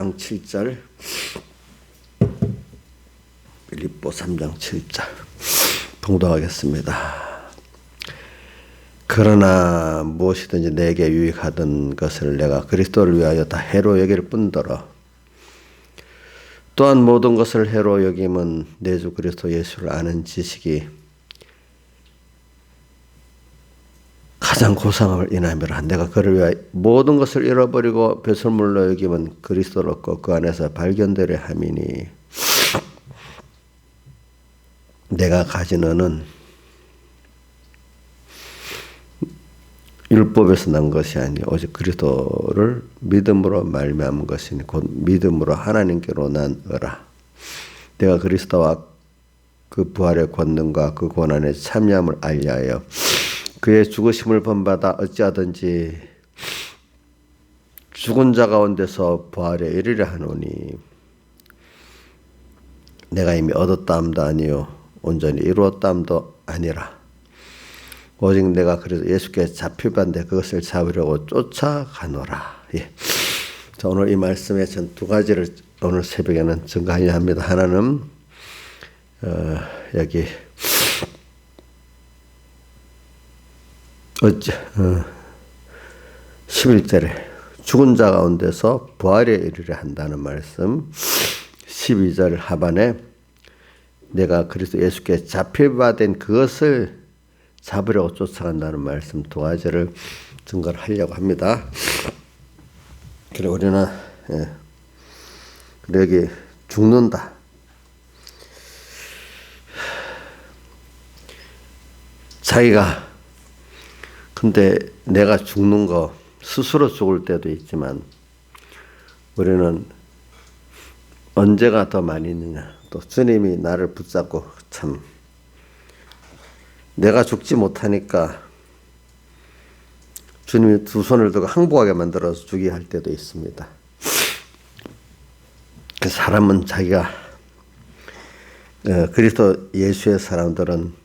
7절, 빌립보 3장 7절 봉독하겠습니다. 그러나 무엇이든지 내게 유익하던 것을 내가 그리스도를 위하여 다 해로 여길 뿐더러 또한 모든 것을 해로 여김은 내 주 그리스도 예수를 아는 지식이 가장 고상함을 인하미라. 내가 그를 위하여 모든 것을 잃어버리고 배설물로 여김은 그리스도를 얻고 그 안에서 발견되려 함이니 내가 가진 은은 율법에서 난 것이 아니 오직 그리스도를 믿음으로 말미암은 것이니 곧 믿음으로 하나님께로 난 의라. 내가 그리스도와 그 부활의 권능과 그 고난의 참여함을 알리하여 그의 죽으심을 본받아 어찌하든지 죽은 자 가운데서 부활에 이르려 하노니 내가 이미 얻었다함도 아니요 온전히 이루었다함도 아니라 오직 내가 그래서 예수께 잡혀간데 그것을 잡으려고 쫓아가노라. 예. 자, 오늘 이 말씀에 전 두 가지를 오늘 새벽에는 증거하려 합니다. 하나는 여기 11절에 죽은 자 가운데서 부활에 이르려 한다는 말씀, 12절 하반에 내가 그리스도 예수께 잡혀받은 그것을 잡으려고 쫓아간다는 말씀 두 가지를 증거를 하려고 합니다. 그리고 우리는 여기 죽는다. 자기가 근데 내가 죽는 거 스스로 죽을 때도 있지만 우리는 언제가 더 많이 있느냐. 또 주님이 나를 붙잡고 참 내가 죽지 못하니까 주님이 두 손을 들고 항복하게 만들어서 죽게 할 때도 있습니다. 그 사람은 자기가 그리스도 예수의 사람들은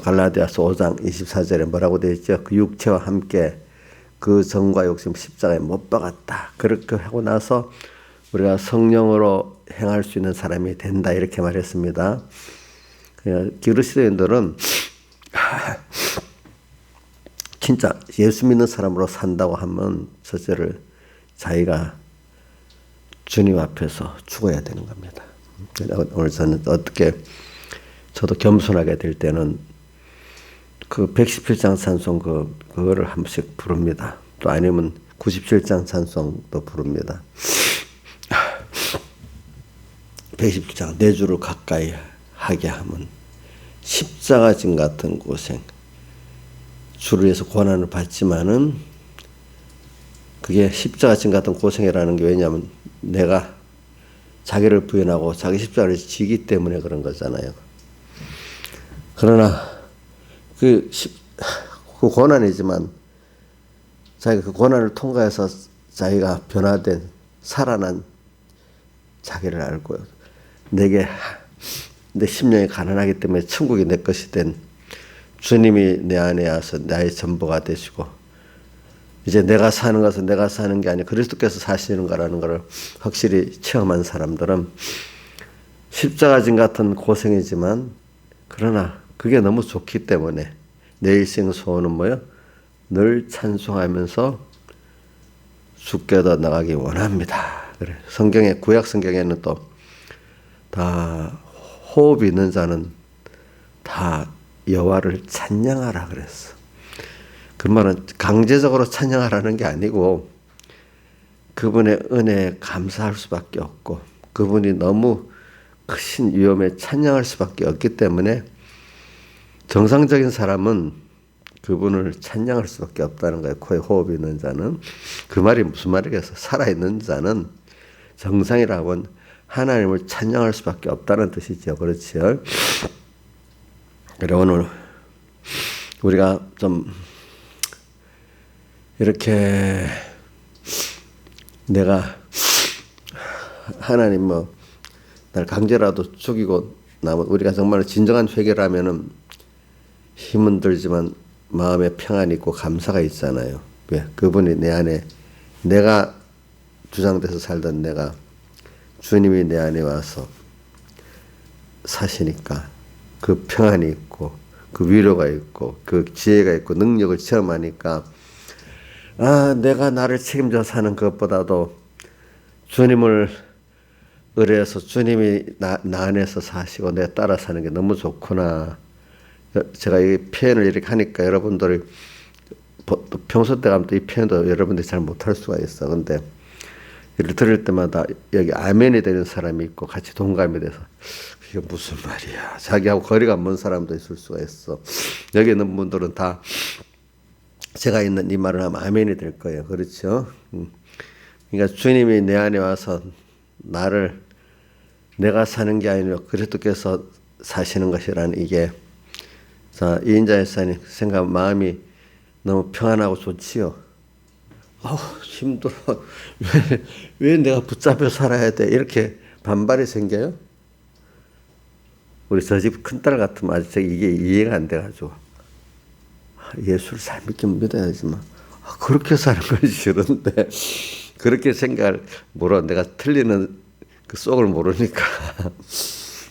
갈라디아서 5장 24절에 뭐라고 되어 있죠? 그 육체와 함께 그 정과 욕심 십자가에 못 박았다. 그렇게 하고 나서 우리가 성령으로 행할 수 있는 사람이 된다. 이렇게 말했습니다. 그리스도인들은 진짜 예수 믿는 사람으로 산다고 하면 첫째를 자기가 주님 앞에서 죽어야 되는 겁니다. 오늘 저는 저도 겸손하게 될 때는 그 117장 찬송 그거를 한 번씩 부릅니다. 또 아니면 97장 찬송도 부릅니다. 117장 내 주를 가까이 하게 하면 십자가 진 같은 고생, 주를 위해서 고난을 받지만은 그게 십자가 진 같은 고생이라는 게 왜냐하면 내가 자기를 부인하고 자기 십자가를 지기 때문에 그런 거잖아요. 그러나 그 고난이지만 자기가 그 고난을 통과해서 자기가 변화된 살아난 자기를 알고요. 내 심령이 가난하기 때문에 천국이 내 것이 된 주님이 내 안에 와서 나의 전부가 되시고 이제 내가 사는 것은 내가 사는 게 아니라 그리스도께서 사시는 거라는 것을 확실히 체험한 사람들은 십자가진 같은 고생이지만 그러나 그게 너무 좋기 때문에 내 일생 소원은 뭐요? 늘 찬송하면서 주께로 나가기 원합니다. 그래. 성경에 구약 성경에는 또 다 호흡이 있는 자는 다 여호와를 찬양하라 그랬어. 그 말은 강제적으로 찬양하라는 게 아니고 그분의 은혜에 감사할 수밖에 없고 그분이 너무 크신 위엄에 찬양할 수밖에 없기 때문에 정상적인 사람은 그분을 찬양할 수밖에 없다는 거예요. 코에 호흡이 있는 자는. 그 말이 무슨 말이겠어? 살아있는 자는 정상이라고 하면 하나님을 찬양할 수밖에 없다는 뜻이죠. 그렇지요? 그래 오늘 우리가 좀 이렇게 내가 하나님 날 강제라도 죽이고 나면 우리가 정말 진정한 회개라면은 힘은 들지만 마음에 평안이 있고 감사가 있잖아요. 왜? 그분이 내 안에 내가 주장돼서 살던 내가 주님이 내 안에 와서 사시니까 그 평안이 있고 그 위로가 있고 그 지혜가 있고 능력을 체험하니까 내가 나를 책임져 사는 것보다도 주님을 의뢰해서 주님이 나 안에서 사시고 내 따라 사는 게 너무 좋구나. 제가 이 표현을 이렇게 하니까 여러분들이 평소 때 가면 또 이 표현도 여러분들이 잘 못할 수가 있어. 근데 이를 들을 때마다 여기 아멘이 되는 사람이 있고 같이 동감이 돼서 이게 무슨 말이야. 자기하고 거리가 먼 사람도 있을 수가 있어. 여기 있는 분들은 다 제가 있는 이 말을 하면 아멘이 될 거예요. 그렇죠? 그러니까 주님이 내 안에 와서 내가 사는 게 아니라 그리스도께서 사시는 것이라는 이게 이인자 목사님 생각 마음이 너무 평안하고 좋지요. 힘들어. 왜 내가 붙잡혀 살아야 돼? 이렇게 반발이 생겨요? 우리 저 집 큰딸 같으면 아직 이게 이해가 안 돼가지고 예수를 잘 믿긴 믿어야지만 그렇게 사는 건 싫은데 그렇게 생각을 내가 틀리는 그 속을 모르니까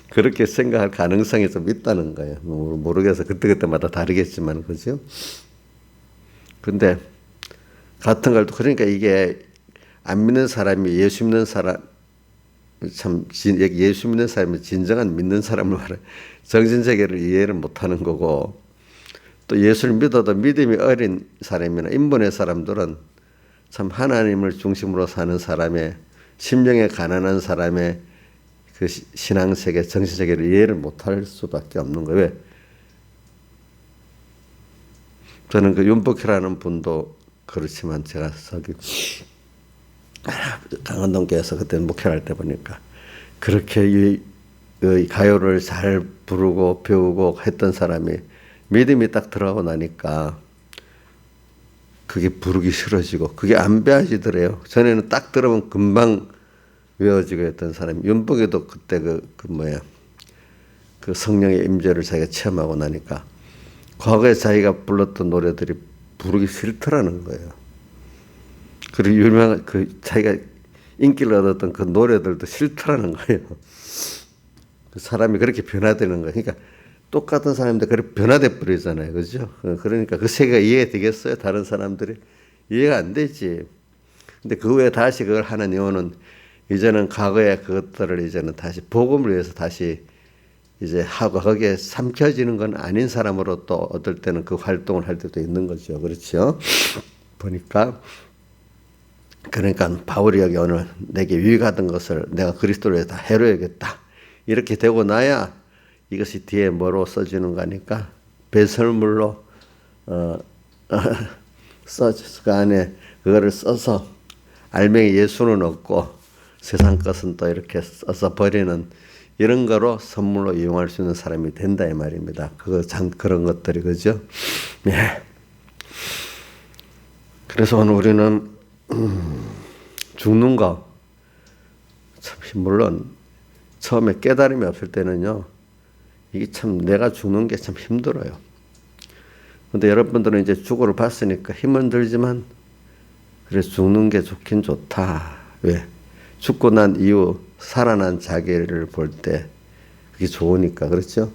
그렇게 생각할 가능성이 좀 있다는 거예요. 모르겠어. 그때마다 다르겠지만 그죠? 근데 같은 걸 그러니까 이게 안 믿는 사람이 예수 믿는 사람 예수 믿는 사람이 진정한 믿는 사람을 말해 정신세계를 이해를 못하는 거고 또 예수를 믿어도 믿음이 어린 사람이나 인본의 사람들은 참 하나님을 중심으로 사는 사람의 심령에 가난한 사람의 그 신앙세계 정신세계를 이해를 못할 수밖에 없는 거예요. 왜? 저는 그 윤복희라는 분도 그렇지만 제가 저기 강원동교에서 그때 목회를 할 때 보니까 그렇게 이 가요를 잘 부르고 배우고 했던 사람이 믿음이 딱 들어가고 나니까 그게 부르기 싫어지고 그게 안 배워지더래요. 전에는 딱 들으면 금방 외워지고 했던 사람이 윤복이도 그때 그 성령의 임재를 자기가 체험하고 나니까 과거에 자기가 불렀던 노래들이 부르기 싫더라는 거예요. 그리고 유명한 자기가 인기를 얻었던 그 노래들도 싫더라는 거예요. 그 사람이 그렇게 변화되는 거예요. 그러니까 똑같은 사람인데 그렇게 변화돼 버리잖아요. 그죠? 그러니까 그 세계가 이해되겠어요? 다른 사람들이? 이해가 안 되지. 근데 그 후에 다시 그걸 하는 이유는 이제는 과거의 그것들을 이제는 다시 복음을 위해서 다시 이제 하고 거기에 삼켜지는 건 아닌 사람으로 또 어떨 때는 그 활동을 할 때도 있는 거죠. 그렇죠? 보니까 그러니까 바울이 여기 오늘 내게 유익하던 것을 내가 그리스도를 위해서 다 해로야겠다. 이렇게 되고 나야 이것이 뒤에 뭐로 써지는 거니까 배설물로 그 안에 그거를 써서 알맹이 예수는 없고 세상 것은 또 이렇게 써서 버리는 이런 거로 선물로 이용할 수 있는 사람이 된다 이 말입니다. 그런 것들이 그죠? 예. 그래서 오늘 우리는 죽는 거 참 물론 처음에 깨달음이 없을 때는요. 이게 참 내가 죽는 게 참 힘들어요. 근데 여러분들은 이제 죽어를 봤으니까 힘은 들지만 그래서 죽는 게 좋긴 좋다. 왜? 죽고 난 이후 살아난 자기를 볼 때 그게 좋으니까 그렇죠?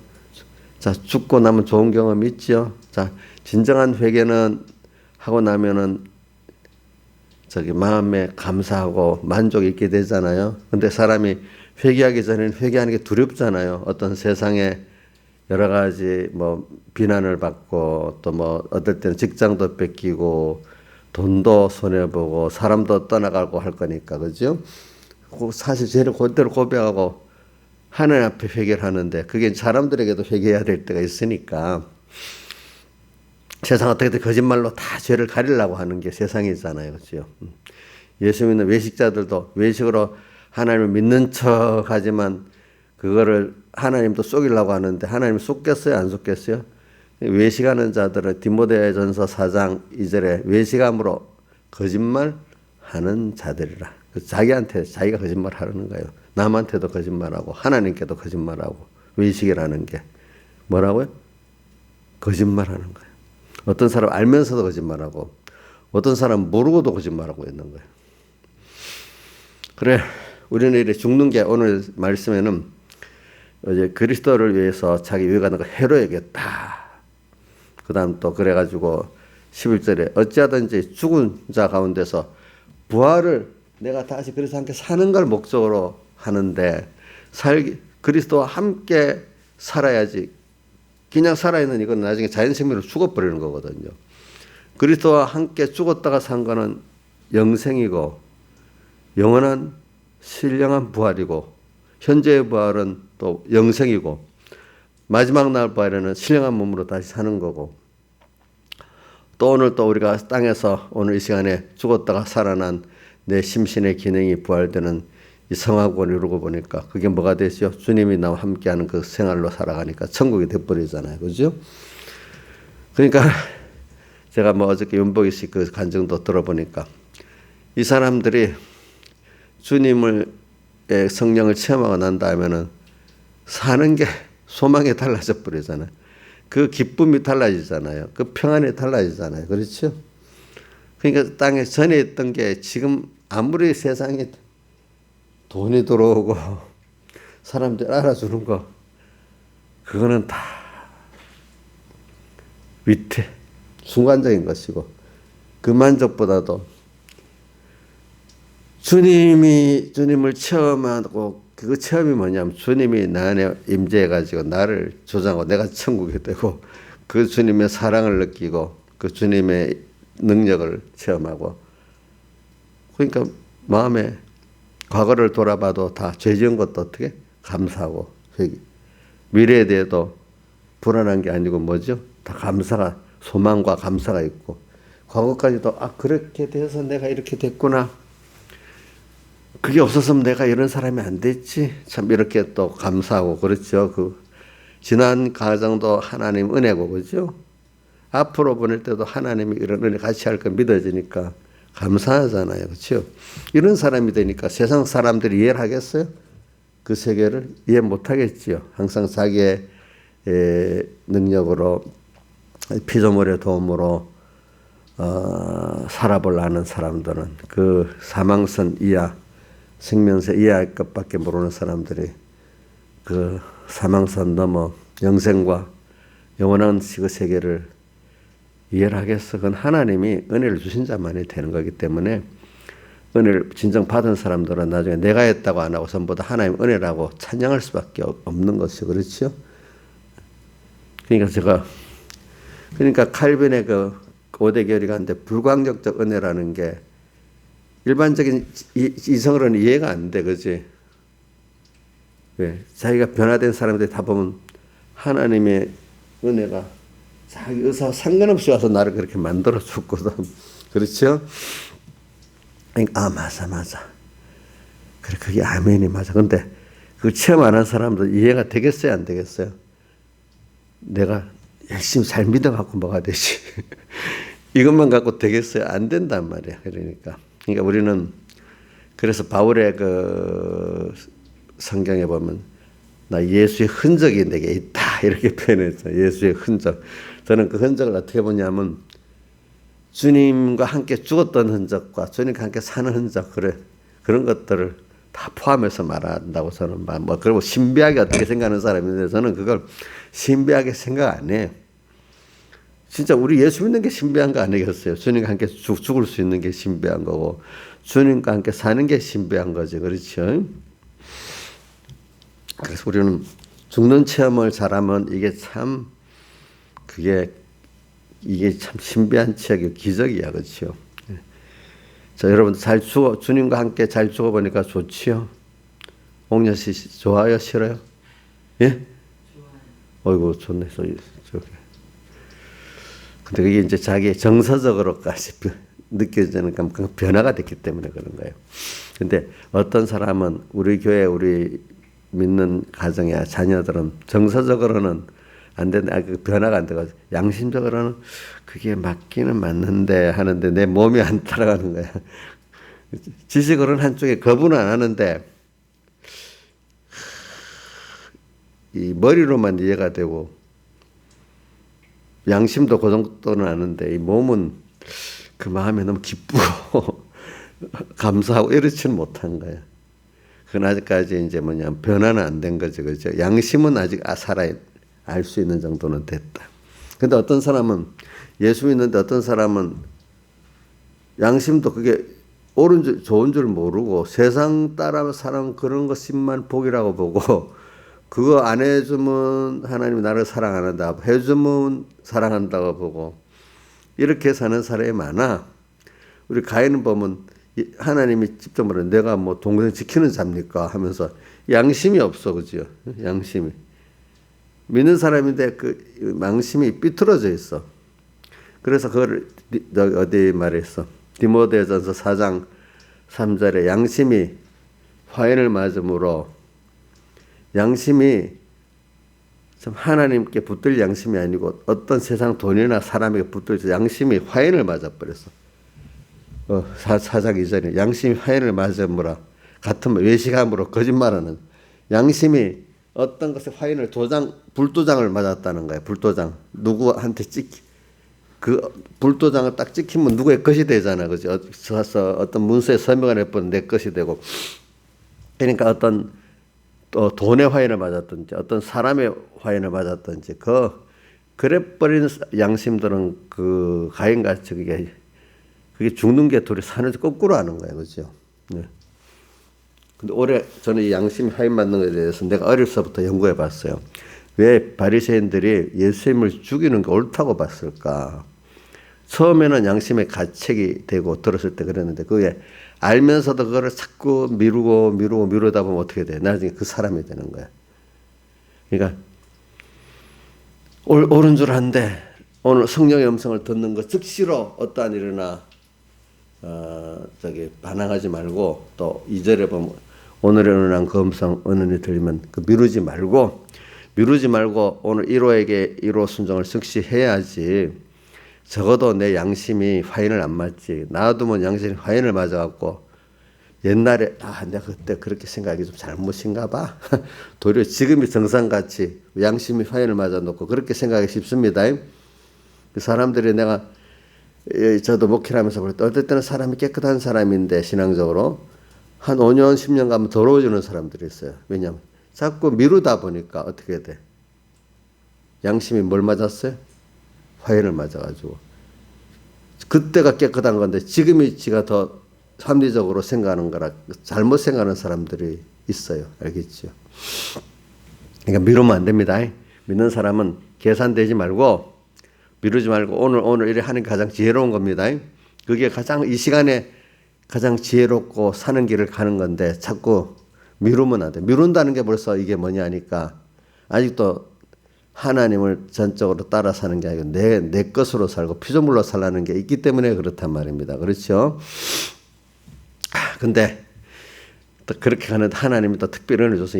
자, 죽고 나면 좋은 경험이 있죠. 자, 진정한 회개는 하고 나면은 저기 마음에 감사하고 만족이 있게 되잖아요. 근데 사람이 회개하기 전에는 회개하는 게 두렵잖아요. 어떤 세상에 여러 가지 비난을 받고 또 어떨 때는 직장도 뺏기고 돈도 손해보고 사람도 떠나가고 할 거니까 그죠? 사실 죄를 그대로 고백하고 하나님 앞에 회개를 하는데 그게 사람들에게도 회개해야 될 때가 있으니까 세상 어떻게든 거짓말로 다 죄를 가리려고 하는 게 세상이잖아요. 그렇죠? 예수 믿는 외식자들도 외식으로 하나님을 믿는 척 하지만 그거를 하나님도 속이려고 하는데 하나님 속겠어요? 안 속겠어요? 외식하는 자들은 디모데전서 4장 2절에 외식함으로 거짓말하는 자들이라. 자기한테 자기가 거짓말하는 거예요. 남한테도 거짓말하고 하나님께도 거짓말하고 외식이라는 게 뭐라고요? 거짓말하는 거예요. 어떤 사람 알면서도 거짓말하고 어떤 사람 모르고도 거짓말하고 있는 거예요. 그래, 우리는 이렇게 죽는 게 오늘 말씀에는 이제 그리스도를 위해서 자기 위해가는 거 헤로에겠다. 그 다음 또 그래가지고 11절에 어찌하든지 죽은 자 가운데서 부활을 내가 다시 그리스도와 함께 사는 걸 목적으로 하는데 그리스도와 함께 살아야지. 그냥 살아있는 이건 나중에 자연생명으로 죽어버리는 거거든요. 그리스도와 함께 죽었다가 산 거는 영생이고 영원한 신령한 부활이고 현재의 부활은 또 영생이고 마지막 날 부활에는 신령한 몸으로 다시 사는 거고 또 오늘 또 우리가 땅에서 오늘 이 시간에 죽었다가 살아난 내 심신의 기능이 부활되는 이 성화구원을 이루고 보니까 그게 뭐가 되죠? 주님이 나와 함께하는 그 생활로 살아가니까 천국이 돼버리잖아요. 그죠? 그러니까 제가 뭐 어저께 윤복이 씨 그 간증도 들어보니까 이 사람들이 주님의 성령을 체험하고 난 다음에는 사는 게 소망이 달라져 버리잖아요. 그 기쁨이 달라지잖아요. 그 평안이 달라지잖아요. 그렇죠? 그러니까 땅에 전에 있던 게 지금 아무리 세상에 돈이 들어오고 사람들 알아주는 거 그거는 다 위태 순간적인 것이고 그 만족보다도 주님을 체험하고 그 체험이 뭐냐면 주님이 나 안에 임재해가지고 나를 조장하고 내가 천국이 되고 그 주님의 사랑을 느끼고 그 주님의 능력을 체험하고 그러니까 마음에 과거를 돌아봐도 다 죄 지은 것도 어떻게 감사하고 미래에 대해도 불안한 게 아니고 뭐죠? 다 감사가 소망과 감사가 있고 과거까지도 그렇게 돼서 내가 이렇게 됐구나. 그게 없었으면 내가 이런 사람이 안 됐지. 참 이렇게 또 감사하고 그렇죠. 그 지난 과정도 하나님 은혜고 그죠. 앞으로 보낼 때도 하나님이 이런 은혜 같이 할 거 믿어지니까 감사하잖아요. 그렇죠. 이런 사람이 되니까 세상 사람들이 이해를 하겠어요? 그 세계를 이해 못 하겠지요. 항상 자기의 능력으로 피조물의 도움으로 살아보려는 사람들은 그 사망선 이하 생명선 이하의 것밖에 모르는 사람들이 그 사망선 넘어 영생과 영원한 그 세계를 이해를 하겠어. 그건 하나님이 은혜를 주신 자만이 되는 거기 때문에 은혜를 진정 받은 사람들은 나중에 내가 했다고 안 하고 전부 다 하나님 은혜라고 찬양할 수밖에 없는 것이죠. 그렇죠? 그러니까 칼빈의 그 5대 결의가 있는데 불광적적 은혜라는 게 일반적인 이성으로는 이해가 안 돼. 그지? 왜? 자기가 변화된 사람들이 다 보면 하나님의 은혜가 자기 의사와 상관없이 와서 나를 그렇게 만들어 줬거든. 그렇죠? 맞아. 그래, 그게 아멘이 맞아. 근데 그걸 체험 안 한 사람도 이해가 되겠어요? 안 되겠어요? 내가 열심히 잘 믿어갖고 뭐가 되지? 이것만 갖고 되겠어요? 안 된단 말이야. 그러니까 우리는 그래서 바울의 그 성경에 보면 나 예수의 흔적이 내게 있다 이렇게 표현했어요. 예수의 흔적. 저는 그 흔적을 어떻게 보냐면 주님과 함께 죽었던 흔적과 주님과 함께 사는 흔적 그런 것들을 다 포함해서 말한다고 저는 그리고 신비하게 어떻게 생각하는 사람인데 저는 그걸 신비하게 생각 안 해요. 진짜 우리 예수 믿는 게 신비한 거 아니겠어요? 주님과 함께 죽을 수 있는 게 신비한 거고 주님과 함께 사는 게 신비한 거죠. 그렇죠? 그래서 우리는 죽는 체험을 잘하면 이게 참 신비한 체험이 기적이야. 그렇죠? 자, 여러분 주님과 함께 잘 죽어보니까 좋지요? 옥녀 씨 좋아요? 싫어요? 예? 어이구 좋네. 저게. 근데 그게 이제 자기 정서적으로까지 느껴지는 그 변화가 됐기 때문에 그런 거예요. 근데 어떤 사람은 우리 교회 우리 믿는 가정의 자녀들은 정서적으로는 안 되는데 그 변화가 안 되고 양심적으로는 그게 맞기는 맞는데 하는데 내 몸이 안 따라가는 거야. 지식으로는 한쪽에 거부는 안 하는데 이 머리로만 이해가 되고 양심도 그 정도는 아는데 이 몸은 그 마음이 너무 기쁘고 감사하고 이렇지는 못한 거야. 그건 아직까지 이제 변화는 안 된 거죠. 그죠? 양심은 아직 알 수 있는 정도는 됐다. 근데 어떤 사람은 예수 믿는데 어떤 사람은 양심도 그게 옳은 줄, 좋은 줄 모르고 세상 따라 사는 그런 것만 복이라고 보고 그거 안 해주면 하나님이 나를 사랑 안 한다. 해주면 사랑한다고 보고 이렇게 사는 사람이 많아. 우리 가인은 보면 하나님이 직접 말하는 내가 뭐 동생 지키는 자입니까 하면서 양심이 없어. 그죠? 양심이. 믿는 사람인데 그 양심이 삐뚤어져 있어. 그래서 그걸 어디 말했어? 디모데전서 4장 3절에 양심이 화인을 맞음으로 양심이 참 하나님께 붙들 양심이 아니고 어떤 세상 돈이나 사람에게 붙들서 양심이 화인을 맞아버렸어. 4장 2절에 양심이 화인을 맞음으로 같은 외식함으로 거짓말하는 양심이 어떤 것에 화인을 불도장을 맞았다는 거야. 불도장. 누구한테 그 불도장을 딱 찍히면 누구의 것이 되잖아. 그죠? 어떤 문서에 서명을 해보면 내 것이 되고. 그러니까 어떤 또 돈의 화인을 맞았든지 어떤 사람의 화인을 맞았든지 그래버린 양심들은 그 가인같이 그게 죽는 게 둘이 사는 거꾸로 하는 거예요. 그죠? 네. 근데 올해 저는 이 양심 화인 맞는 것에 대해서 내가 어릴 때부터 연구해 봤어요. 왜 바리새인들이 예수님을 죽이는 게 옳다고 봤을까? 처음에는 양심의 가책이 되고 들었을 때 그랬는데 그게 알면서도 그거를 자꾸 미루다 보면 어떻게 돼? 나중에 그 사람이 되는 거야. 그러니까 옳은 줄 아는데 오늘 성령의 음성을 듣는 것 즉시로 어떠한 일이나 반항하지 말고 또 2절에 보면 오늘의 은은한 그 음성 은은히 들리면 미루지 말고 오늘 1호에게 1호 순종을 즉시 해야지. 적어도 내 양심이 화인을 안 맞지. 놔두면 양심이 화인을 맞아갖고 옛날에 내가 그때 그렇게 생각이 좀 잘못인가 봐. 도리어 지금이 정상같이 양심이 화인을 맞아놓고 그렇게 생각하기 쉽습니다. 그 사람들이 내가 저도 목회를 하면서 볼 때 어떨 때는 사람이 깨끗한 사람인데 신앙적으로 한 5년 10년 가면 더러워지는 사람들이 있어요. 왜냐하면 자꾸 미루다 보니까 어떻게 돼? 양심이 뭘 맞았어요? 화인을 맞아가지고 그때가 깨끗한 건데 지금이 지가 더 합리적으로 생각하는 거라 잘못 생각하는 사람들이 있어요. 알겠죠? 그러니까 미루면 안 됩니다. 믿는 사람은 계산되지 말고 미루지 말고 오늘 이래 하는 게 가장 지혜로운 겁니다. 그게 이 시간에 가장 지혜롭고 사는 길을 가는 건데 자꾸 미루면 안 돼. 미룬다는 게 벌써 이게 뭐냐 하니까 아직도 하나님을 전적으로 따라 사는 게 아니고 내 것으로 살고 피조물로 살라는 게 있기 때문에 그렇단 말입니다. 그렇죠? 근데 또 그렇게 가는데 하나님이 또 특별히 은혜 줘서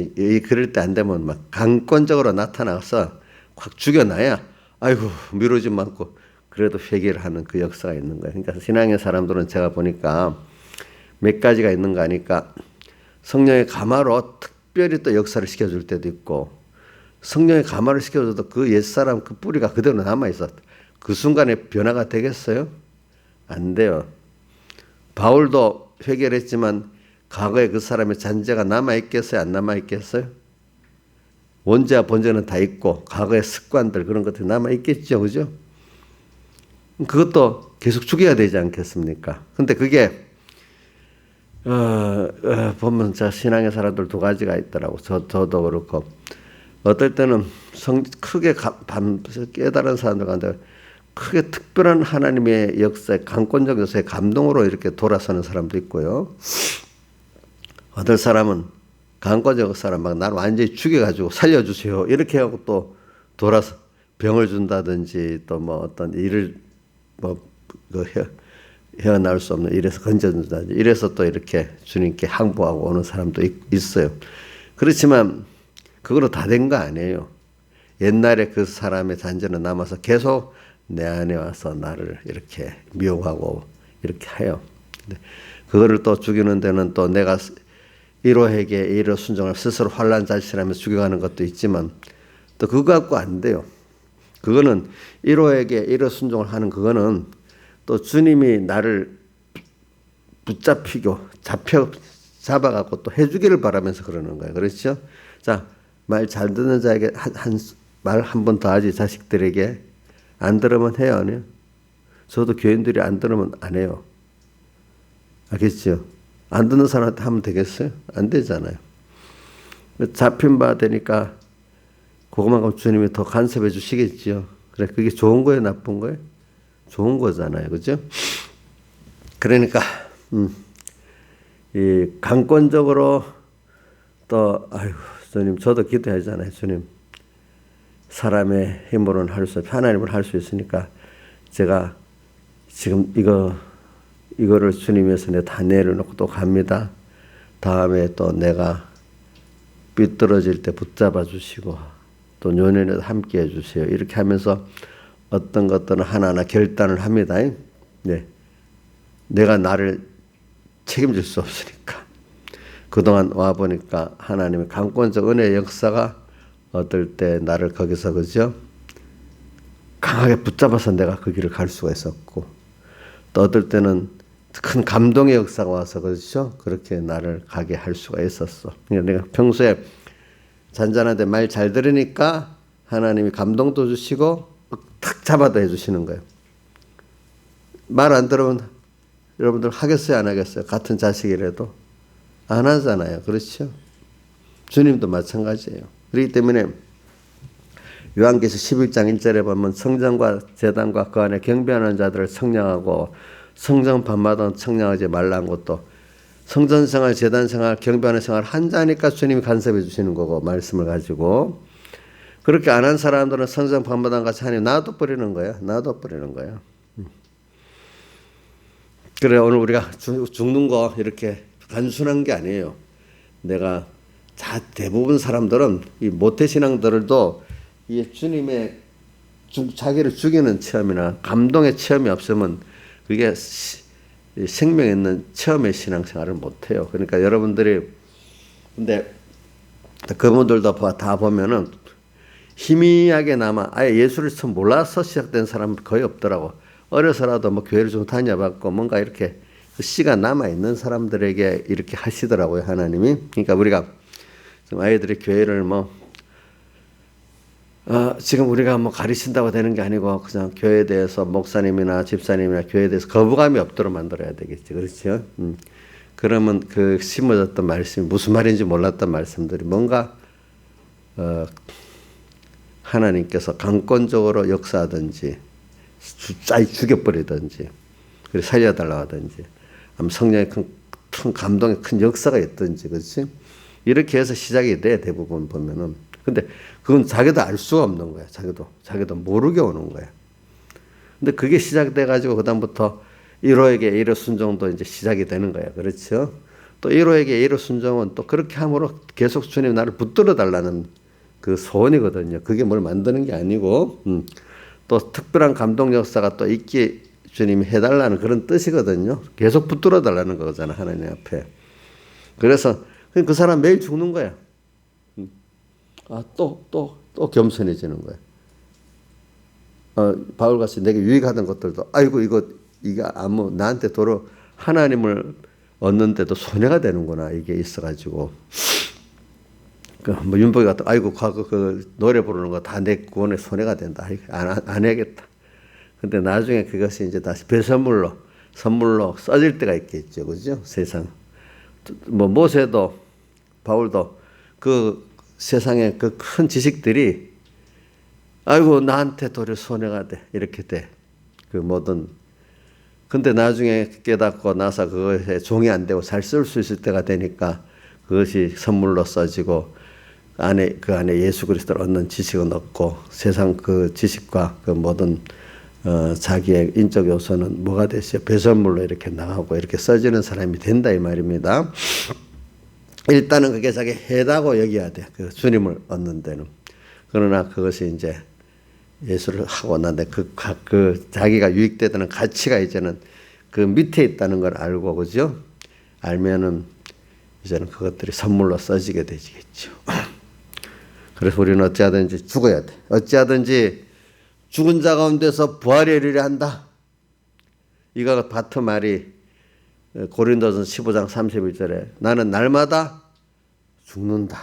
그럴 때 안 되면 막 강권적으로 나타나서 확 죽여놔야 아이고 미루지 않고 그래도 회개를 하는 그 역사가 있는 거예요. 그러니까 신앙의 사람들은 제가 보니까 몇 가지가 있는 거 아니까 성령의 감화로 특별히 또 역사를 시켜줄 때도 있고 성령의 감화를 시켜줘도 그 옛사람 그 뿌리가 그대로 남아있어. 그 순간에 변화가 되겠어요? 안 돼요. 바울도 회개를 했지만 과거에 그 사람의 잔재가 남아있겠어요? 안 남아있겠어요? 원죄와 본죄는 다 있고 과거의 습관들 그런 것들이 남아있겠죠. 그죠? 그것도 계속 죽여야 되지 않겠습니까? 근데 그게 보면 신앙의 사람들 두 가지가 있더라고. 저도 그렇고 어떨 때는 크게 깨달은 사람들 가운데 크게 특별한 하나님의 역사에 강권적 역사에 감동으로 이렇게 돌아서는 사람도 있고요. 어떤 사람은 강권적 역사를 막 나를 완전히 죽여가지고 살려주세요 이렇게 하고 또 돌아서 병을 준다든지 또 뭐 어떤 일을 헤어나올 수 없는 일에서 건져준다든지 이래서 또 이렇게 주님께 항복하고 오는 사람도 있어요. 그렇지만 그거로 다 된 거 아니에요. 옛날에 그 사람의 잔재는 남아서 계속 내 안에 와서 나를 이렇게 미혹하고 이렇게 해요. 그거를 또 죽이는 데는 또 내가 1호에게 1호 순종을 스스로 환난 자신하면서 죽여가는 것도 있지만 또 그거 갖고 안 돼요. 그거는 1호에게 1호 순종을 하는 그거는 또 주님이 나를 붙잡히고 잡아갖고 또 해주기를 바라면서 그러는 거예요. 그렇죠? 자, 말 잘 듣는 자에게 말 한 번 더 하지 자식들에게. 안 들으면 해요, 안 해요? 저도 교인들이 안 들으면 안 해요. 알겠죠? 안 듣는 사람한테 하면 되겠어요? 안 되잖아요. 잡힌 바 되니까 그것만큼 주님이 더 간섭해 주시겠죠. 그래, 그게 좋은 거예요, 나쁜 거예요? 좋은 거잖아요, 그죠? 그러니까 이 강권적으로 또 아이고 주님 저도 기도하잖아요. 주님 사람의 힘으로는 할 수 없고 하나님을 할 수 있으니까 제가 지금 이거를 주님 위해서 내가 다 내려놓고 또 갑니다. 다음에 또 내가 삐뚤어질 때 붙잡아 주시고 또 노년에도 함께 해 주세요. 이렇게 하면서 어떤 것들은 하나하나 결단을 합니다. 네. 내가 나를 책임질 수 없으니까. 그동안 와보니까 하나님의 강권적 은혜의 역사가 어떨 때 나를 거기서 그죠? 강하게 붙잡아서 내가 그 길을 갈 수가 있었고 또 어떨 때는 큰 감동의 역사가 와서 그렇죠? 그렇게 나를 가게 할 수가 있었어. 그러니까 내가 평소에 잔잔한데 말 잘 들으니까 하나님이 감동도 주시고 탁 잡아도 해주시는 거예요. 말 안 들으면 여러분들 하겠어요, 안 하겠어요? 같은 자식이라도 안 하잖아요. 그렇죠? 주님도 마찬가지예요. 그렇기 때문에 요한계시 11장 1절에 보면 성전과 제단과 그 안에 경배하는 자들을 청량하고 성전 밤마다 청량하지 말라는 것도 성전생활, 제단생활, 경배하는 생활 한 자니까 주님이 간섭해 주시는 거고 말씀을 가지고 그렇게 안 한 사람들은 성전 밤마다 같이 하나님 놔둬버리는 거예요. 놔둬버리는 거예요. 그래 오늘 우리가 죽는 거 이렇게 단순한 게 아니에요. 내가 대부분 사람들은 이 모태신앙들도 이 주님의 자기를 죽이는 체험이나 감동의 체험이 없으면 그게 생명 있는 체험의 신앙생활을 못해요. 그러니까 여러분들이 근데 그분들도 다 보면은 희미하게나마 아예 예수를 처음 몰라서 시작된 사람은 거의 없더라고. 어려서라도 뭐 교회를 좀 다녀봤고 뭔가 이렇게 씨가 남아 있는 사람들에게 이렇게 하시더라고요, 하나님이. 그러니까 우리가 지금 아이들이 교회를 지금 우리가 가르친다고 되는 게 아니고 그냥 교회에 대해서 목사님이나 집사님이나 교회에 대해서 거부감이 없도록 만들어야 되겠지, 그렇죠? 그러면 그 심어졌던 말씀이 무슨 말인지 몰랐던 말씀들이 뭔가 하나님께서 강권적으로 역사하든지 죽여버리든지 그리고 살려달라고 하든지 성령의 큰 감동의 큰 역사가 있든지 그렇지? 이렇게 해서 시작이 돼 대부분 보면은. 근데 그건 자기도 알 수가 없는 거야. 자기도 모르게 오는 거야. 근데 그게 시작돼 가지고 그다음부터 1호에게 1호 순종도 이제 시작이 되는 거야. 그렇죠? 또 1호에게 1호 순종은 또 그렇게 함으로 계속 주님 나를 붙들어 달라는 그 소원이거든요. 그게 뭘 만드는 게 아니고 또 특별한 감동 역사가 또 있게 주님이 해달라는 그런 뜻이거든요. 계속 붙들어 달라는 거잖아, 하나님 앞에. 그래서 그 사람 매일 죽는 거야. 또 겸손해지는 거야. 바울같이 내게 유익하던 것들도 아이고 이게 아무 나한테 도로 하나님을 얻는데도 손해가 되는구나 이게 있어가지고. 윤복이 같은 아이고 과거 그 노래 부르는 거 다 내 구원에 손해가 된다. 안 해야겠다. 근데 나중에 그것이 이제 다시 선물로 써질 때가 있겠죠. 그죠? 세상. 모세도 바울도 그 세상의 그 큰 지식들이 아이고 나한테 도리어 손해가 돼. 이렇게 돼. 그 모든. 근데 나중에 깨닫고 나서 그것에 종이 안 되고 잘 쓸 수 있을 때가 되니까 그것이 선물로 써지고 그 안에 예수 그리스도를 얻는 지식은 없고 세상 그 지식과 그 모든 자기의 인적 요소는 뭐가 됐어요? 배선물로 이렇게 나가고 이렇게 써지는 사람이 된다 이 말입니다. 일단은 그게 자기 해다고 여겨야 돼. 그 주님을 얻는 데는. 그러나 그것이 이제 예수를 하고 난데 그 자기가 유익되는 가치가 이제는 그 밑에 있다는 걸 알고 그죠? 알면은 이제는 그것들이 선물로 써지게 되겠죠. 그래서 우리는 어찌하든지 죽어야 돼. 어찌하든지 죽은 자 가운데서 부활에 이르려 한다. 이거 바트 말이 고린도서 15장 31절에 나는 날마다 죽는다.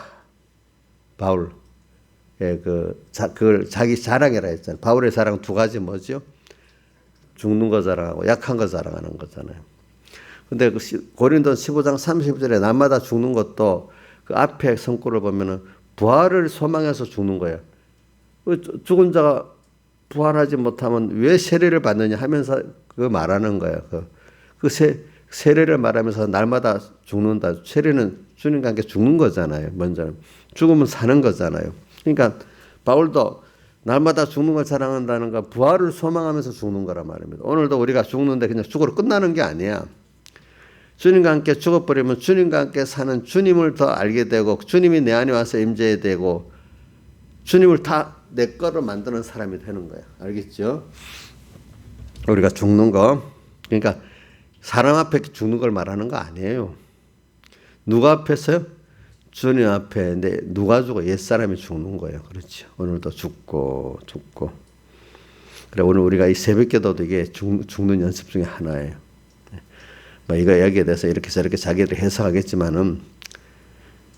바울. 그걸 자기 자랑이라 했잖아요. 바울의 자랑 두 가지 뭐죠? 죽는 거 자랑하고 약한 거 자랑하는 거잖아요. 근데 고린도서 15장 30절에 날마다 죽는 것도 그 앞에 성구를 보면은 부활을 소망해서 죽는 거예요. 죽은 자가 부활하지 못하면 왜 세례를 받느냐 하면서 그 말하는 거예요. 세례를 말하면서 날마다 죽는다. 세례는 주님과 함께 죽는 거잖아요. 먼저는 죽으면 사는 거잖아요. 그러니까 바울도 날마다 죽는 걸 자랑한다는 건 부활을 소망하면서 죽는 거란 말입니다. 오늘도 우리가 죽는데 그냥 죽으러 끝나는 게 아니야. 주님과 함께 죽어버리면 주님과 함께 사는 주님을 더 알게 되고 주님이 내 안에 와서 임재해야 되고 주님을 다 내 거로 만드는 사람이 되는 거야. 알겠죠? 우리가 죽는 거. 그러니까 사람 앞에 죽는 걸 말하는 거 아니에요. 누가 앞에서요? 주님 앞에. 근데 누가 죽어? 옛사람이 죽는 거예요. 그렇죠. 오늘도 죽고. 그래, 오늘 우리가 이 새벽기도도 이게 죽는 연습 중에 하나예요. 뭐 이거 여기에 대해서 이렇게 저렇게 자기들이 해석하겠지만은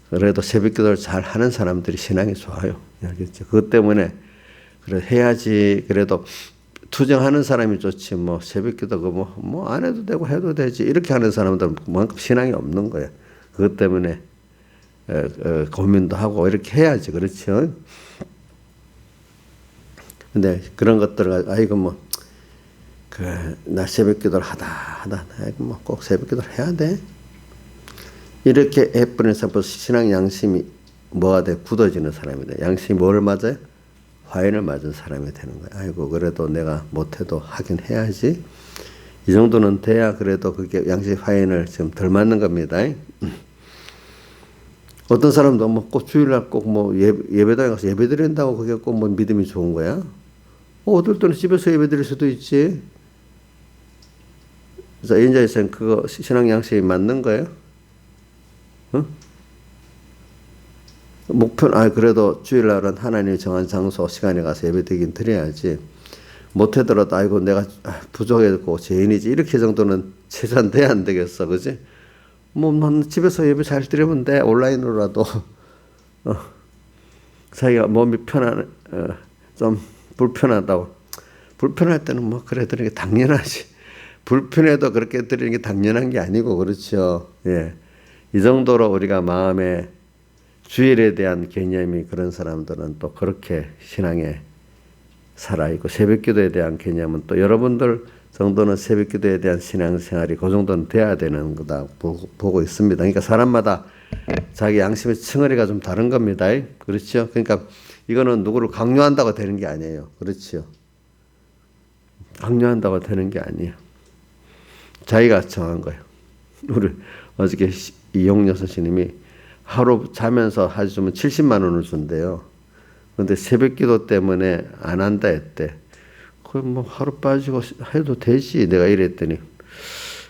그래도 새벽기도를 잘 하는 사람들이 신앙이 좋아요. 알겠죠? 그것 때문에 그래 해야지. 그래도 투정하는 사람이 좋지. 뭐 새벽기도 뭐 안 해도 되고 해도 되지. 이렇게 하는 사람들은 그만큼 신앙이 없는 거야. 그것 때문에 고민도 하고 이렇게 해야지. 그렇죠? 근데 그런 것들을 아이고 나 새벽기도를 하다 아이고 꼭 새벽기도를 해야 돼. 이렇게 해버리면서 벌써 신앙 양심이 뭐가 돼? 굳어지는 사람이 돼. 양심이 뭘 맞아요? 화인을 맞은 사람이 되는 거야. 아이고 그래도 내가 못해도 하긴 해야지. 이 정도는 돼야 그래도 그게 양심 화인을 지금 덜 맞는 겁니다. 어떤 사람도 꼭 주일날 꼭 예배당에 가서 예배 드린다고 그게 꼭 믿음이 좋은 거야? 어떨 때는 집에서 예배 드릴 수도 있지. 그래서 인자에서는 그거 신앙 양심이 맞는 거예요? 목표는 그래도 주일날은 하나님이 정한 장소 시간에 가서 예배드리긴 드려야지. 못하더라도 아이고 내가 부족했고 죄인이지 이렇게 정도는 최소한 돼야 안 되겠어. 그지? 집에서 예배 잘 드리면 돼. 온라인으로라도 자기가 몸이 좀 불편하다고. 불편할 때는 그래 드리는 게 당연하지. 불편해도 그렇게 드리는 게 당연한 게 아니고 그렇죠. 예. 이 정도로 우리가 마음에 주일에 대한 개념이 그런 사람들은 또 그렇게 신앙에 살아있고 새벽기도에 대한 개념은 또 여러분들 정도는 새벽기도에 대한 신앙생활이 그 정도는 돼야 되는 거다 보고 있습니다. 그러니까 사람마다 자기 양심의 층어리가 좀 다른 겁니다. 그렇죠? 그러니까 이거는 누구를 강요한다고 되는 게 아니에요. 그렇죠? 강요한다고 되는 게 아니에요. 자기가 정한 거예요. 우리 어저께 이용여 선생님이 하루 자면서 해주면 70만 원을 준대요. 그런데 새벽기도 때문에 안 한다 했대. 그럼 하루 빠지고 해도 되지. 내가 이랬더니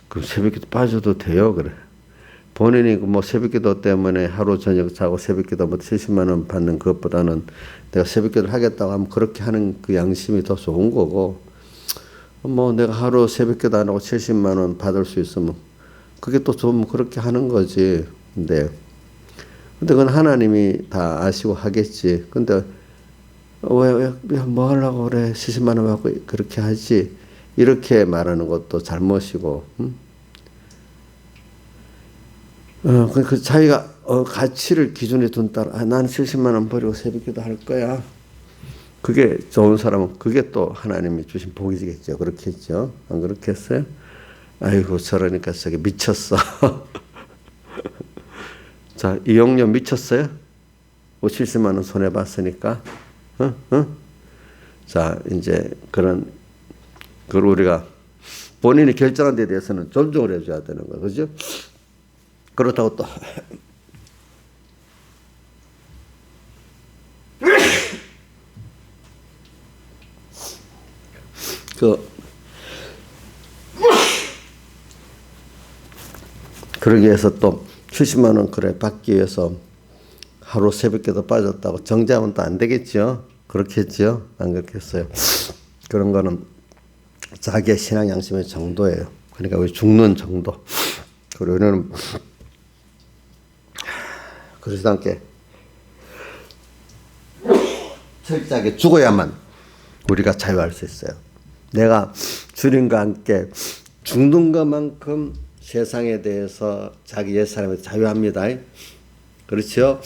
그 새벽기도 빠져도 돼요. 그래. 본인이 새벽기도 때문에 하루 저녁 자고 새벽기도 70만 원 받는 것보다는 내가 새벽기도를 하겠다고 하면 그렇게 하는 그 양심이 더 좋은 거고 내가 하루 새벽기도 안 하고 70만 원 받을 수 있으면 그게 또 좀 그렇게 하는 거지. 근데 그건 하나님이 다 아시고 하겠지. 근데 왜 뭐 하려고 그래? 70만 원 받고 그렇게 하지. 이렇게 말하는 것도 잘못이고. 그 자기가 가치를 기준에 둔 따라 난 70만 원 버리고 새벽기도 할 거야. 그게 좋은 사람은 그게 또 하나님이 주신 복이겠죠. 그렇겠죠. 안 그렇겠어요? 아이고 저러니까 저게 미쳤어. 자, 이용료 미쳤어요? 70만 원 손해봤으니까. 자, 이제 그걸 우리가 본인이 결정한 데 대해서는 존중을 해줘야 되는 거예요. 그죠? 그렇다고 또 그러기 위해서 또 70만 원 그래 받기 위해서 하루 새벽기도 빠졌다고 정지하면 또 안 되겠죠. 그렇겠죠. 안 그렇겠어요. 그런 거는 자기의 신앙 양심의 정도예요. 그러니까 우리 죽는 정도. 그리고 우리는 그리스도 함께 철저하게 죽어야만 우리가 자유할 수 있어요. 내가 주님과 함께 죽는 것만큼 세상에 대해서 자기 옛사람에 자유합니다. 그렇죠?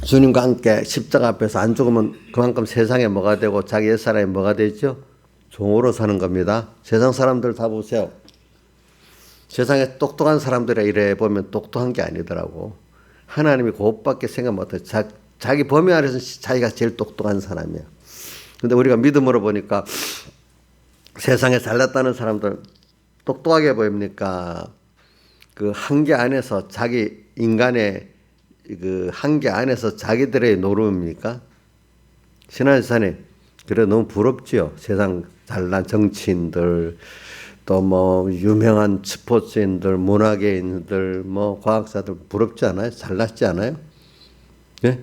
주님과 함께 십자가 앞에서 안 죽으면 그만큼 세상에 뭐가 되고 자기 옛사람이 뭐가 되죠? 종으로 사는 겁니다. 세상 사람들 다 보세요. 세상에 똑똑한 사람들이 이래 보면 똑똑한 게 아니더라고. 하나님이 그것밖에 생각 못해. 자기 범위 안에서 자기가 제일 똑똑한 사람이야. 근데 우리가 믿음으로 보니까 세상에 잘났다는 사람들 똑똑하게 보입니까? 그 한계 안에서 자기 인간의 그 한계 안에서 자기들의 노름입니까? 신하사님, 그래 너무 부럽지요. 세상 잘난 정치인들, 또 뭐 유명한 스포츠인들, 문화계인들, 뭐 과학자들 부럽지 않아요? 잘났지 않아요? 예?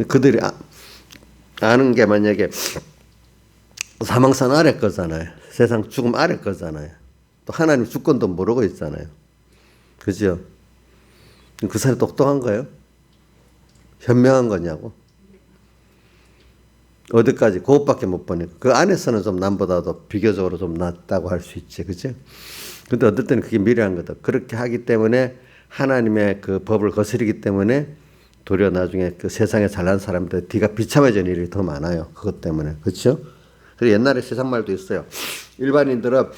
그들이 아는 게 만약에 사망선 아래 거잖아요. 세상 죽음 아래 거잖아요. 또 하나님 주권도 모르고 있잖아요. 그죠? 그 사람이 똑똑한 거예요? 현명한 거냐고? 어디까지? 그것밖에 못 보니까. 그 안에서는 좀 남보다도 비교적으로 좀 낫다고 할 수 있지. 그죠? 근데 어떨 때는 그게 미래한 거다. 그렇게 하기 때문에 하나님의 그 법을 거스르기 때문에 도리어 나중에 그 세상에 잘난 사람들 뒤가 비참해지는 일이 더 많아요. 그것 때문에. 그렇죠? 그리고 옛날에 세상 말도 있어요. 일반인들은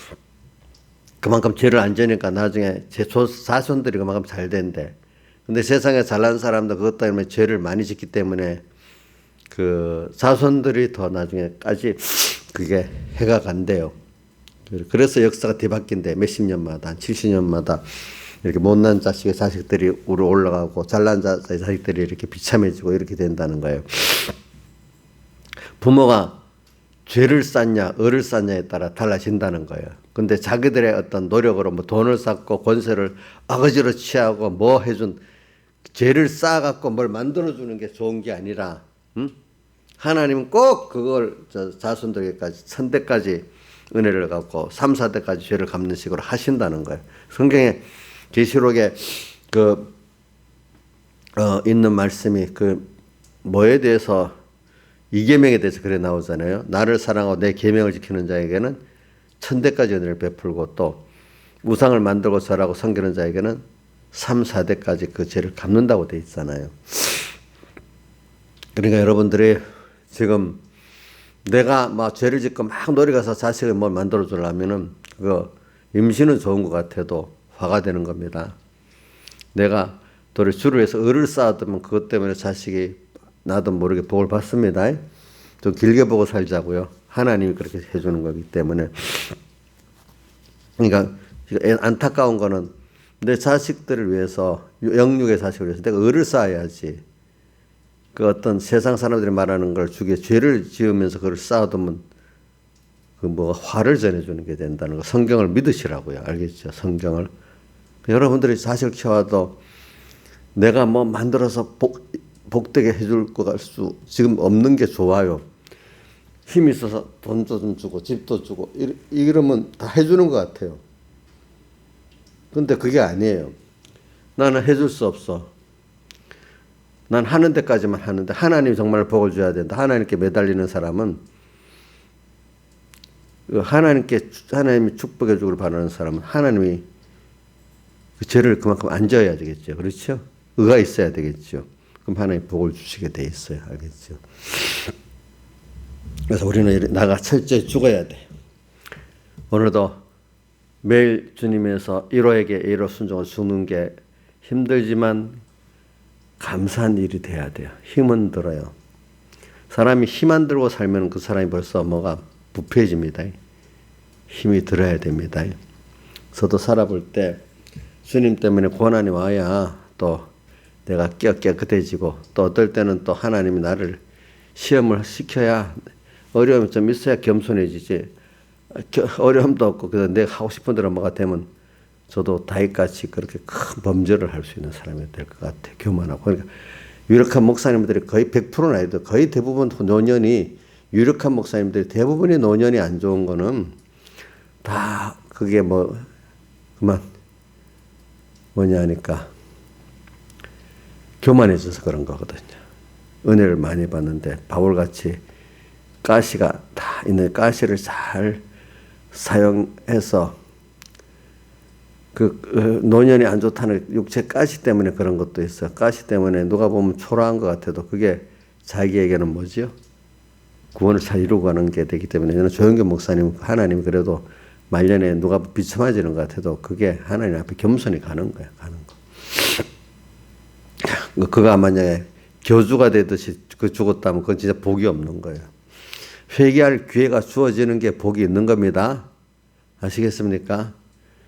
그만큼 죄를 안 지니까 나중에 제 자손들이 그만큼 잘 된대. 근데 세상에 잘난 사람도 그것 때문에 죄를 많이 짓기 때문에 그 자손들이 더 나중에까지 그게 해가 간대요. 그래서 역사가 뒤바뀐대. 몇십 년마다, 한 70년마다 이렇게 못난 자식의 자식들이 우러 올라가고 잘난 자식의 자식들이 이렇게 비참해지고 이렇게 된다는 거예요. 부모가 죄를 쌓냐, 을을 쌓냐에 따라 달라진다는 거예요. 근데 자기들의 어떤 노력으로 뭐 돈을 쌓고 권세를 아거지로 취하고 뭐 해준 죄를 쌓아갖고 뭘 만들어주는 게 좋은 게 아니라, 하나님은 꼭 그걸 자손들에게까지, 천대까지 은혜를 갖고 3, 4대까지 죄를 갚는 식으로 하신다는 거예요. 성경에 계시록에 있는 말씀이 뭐에 대해서 이계명에 대해서 그래 나오잖아요. 나를 사랑하고 내 계명을 지키는 자에게는 천대까지 은혜를 베풀고 또 우상을 만들고 절하고 섬기는 자에게는 3, 4대까지 그 죄를 갚는다고 돼 있잖아요. 그러니까 여러분들이 지금 내가 막 죄를 짓고 막 노력해서 자식을 뭘 만들어 주려면은 그거 임신은 좋은 것 같아도 화가 되는 겁니다. 내가 도리어 주를 위해서 을을 쌓아두면 그것 때문에 자식이 나도 모르게 복을 받습니다. 좀 길게 보고 살자고요. 하나님이 그렇게 해주는 거기 때문에. 그러니까 안타까운 거는 내 자식들을 위해서, 영육의 자식을 위해서 내가 을을 쌓아야지. 그 어떤 세상 사람들이 말하는 걸 주기에 죄를 지으면서 그걸 쌓아두면 그 뭐가 화를 전해주는 게 된다는 거. 성경을 믿으시라고요. 알겠죠? 성경을. 여러분들이 자식을 키워도 내가 뭐 만들어서 복되게 해줄 것 같수 지금 없는 게 좋아요. 힘이 있어서 돈도 좀 주고 집도 주고 이러면 다 해주는 것 같아요. 근데 그게 아니에요. 나는 해줄 수 없어. 난 하는 데까지만 하는데 하나님이 정말 복을 줘야 된다. 하나님께 매달리는 사람은 하나님이 축복해 주기를 바라는 사람은 하나님이 그 죄를 그만큼 안 져야 되겠죠. 그렇죠? 의가 있어야 되겠죠. 그럼 하나님이 복을 주시게 돼 있어요. 알겠죠? 그래서 우리는 나가 철저히 죽어야 돼. 오늘도 매일 주님에서 1호에게 1호 순종을 죽는 게 힘들지만 감사한 일이 돼야 돼요. 힘은 들어요. 사람이 힘 안 들고 살면 그 사람이 벌써 뭐가 부패해집니다. 힘이 들어야 됩니다. 저도 살아볼 때 주님 때문에 고난이 와야 또 내가 깨끗해지고 또 어떨 때는 또 하나님이 나를 시험을 시켜야 어려움이 좀 있어야 겸손해지지. 어려움도 없고 그래서 내가 하고 싶은 대로 뭐가 되면 저도 다윗같이 그렇게 큰 범죄를 할 수 있는 사람이 될 것 같아요. 교만하고. 그러니까 유력한 목사님들이 거의 100%는 아니도 거의 대부분 노년이 유력한 목사님들이 대부분이 노년이 안 좋은 거는 다 그게 뭐 그만 뭐냐 하니까 교만해져서 그런 거거든요. 은혜를 많이 받는데 바울같이 가시가 다 있는 가시를 잘 사용해서 그 노년이 안 좋다는 육체 가시 때문에 그런 것도 있어요. 가시 때문에 누가 보면 초라한 것 같아도 그게 자기에게는 뭐지요? 구원을 잘 이루고 가는 게 되기 때문에 저는 조영교 목사님 하나님 그래도 말년에 누가 비참해지는 것 같아도 그게 하나님 앞에 겸손히 가는 거예요. 가는 거. 그가 만약에 교주가 되듯이 그 죽었다면 그건 진짜 복이 없는 거예요. 회개할 기회가 주어지는 게 복이 있는 겁니다. 아시겠습니까?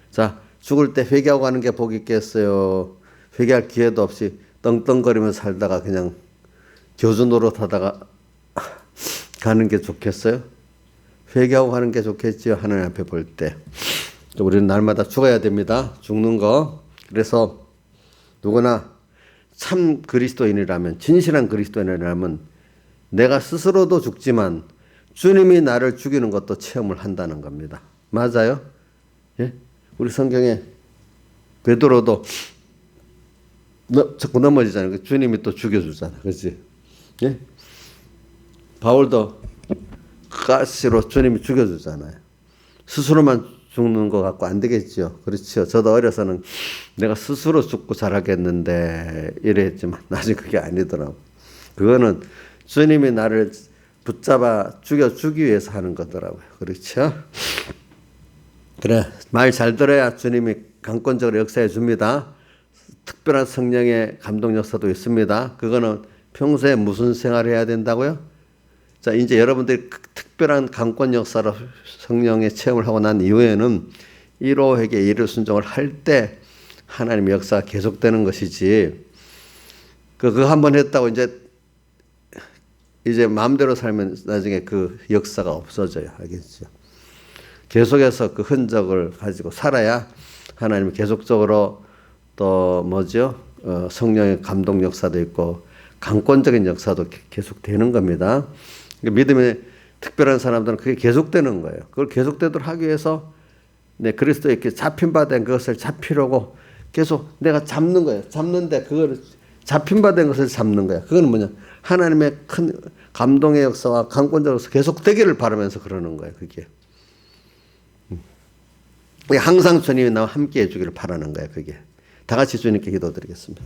자, 죽을 때 회개하고 가는 게 복이 있겠어요? 회개할 기회도 없이 떵떵거리면서 살다가 그냥 교주 노릇하다가 가는 게 좋겠어요? 회개하고 가는 게 좋겠지요. 하나님 앞에 볼 때. 우리는 날마다 죽어야 됩니다. 죽는 거. 그래서 누구나 참 그리스도인이라면, 진실한 그리스도인이라면 내가 스스로도 죽지만 주님이 나를 죽이는 것도 체험을 한다는 겁니다. 맞아요? 예? 우리 성경에 베드로도 자꾸 넘어지잖아요. 주님이 또 죽여주잖아. 그렇지? 예? 바울도 가시로 주님이 죽여주잖아요. 스스로만 죽는 것 같고 안 되겠죠. 그렇죠. 저도 어려서는 내가 스스로 죽고 자라겠는데 이랬지만 나중에 그게 아니더라고. 그거는 주님이 나를 붙잡아 죽여주기 위해서 하는 거더라고요. 그렇죠? 그래, 말 잘 들어야 주님이 강권적으로 역사해 줍니다. 특별한 성령의 감동 역사도 있습니다. 그거는 평소에 무슨 생활을 해야 된다고요? 자, 이제 여러분들이 특별한 강권 역사로 성령의 체험을 하고 난 이후에는 1호 회개 1호 순종을 할 때 하나님의 역사가 계속되는 것이지, 그거 한번 했다고 이제 마음대로 살면 나중에 그 역사가 없어져요. 알겠죠? 계속해서 그 흔적을 가지고 살아야 하나님이 계속적으로 또 뭐죠? 성령의 감동 역사도 있고 강권적인 역사도 계속 되는 겁니다. 믿음의 특별한 사람들은 그게 계속되는 거예요. 그걸 계속되도록 하기 위해서 그리스도에 이렇게 잡힌 바 된 그것을 잡히려고 계속 내가 잡는 거예요. 잡는데 그걸 잡힌 바 된 것을 잡는 거야. 그건 뭐냐? 하나님의 큰 감동의 역사와 강권적 역사 계속 되기를 바라면서 그러는 거예요. 그게. 항상 주님이 나와 함께 해주기를 바라는 거예요. 그게. 다 같이 주님께 기도드리겠습니다.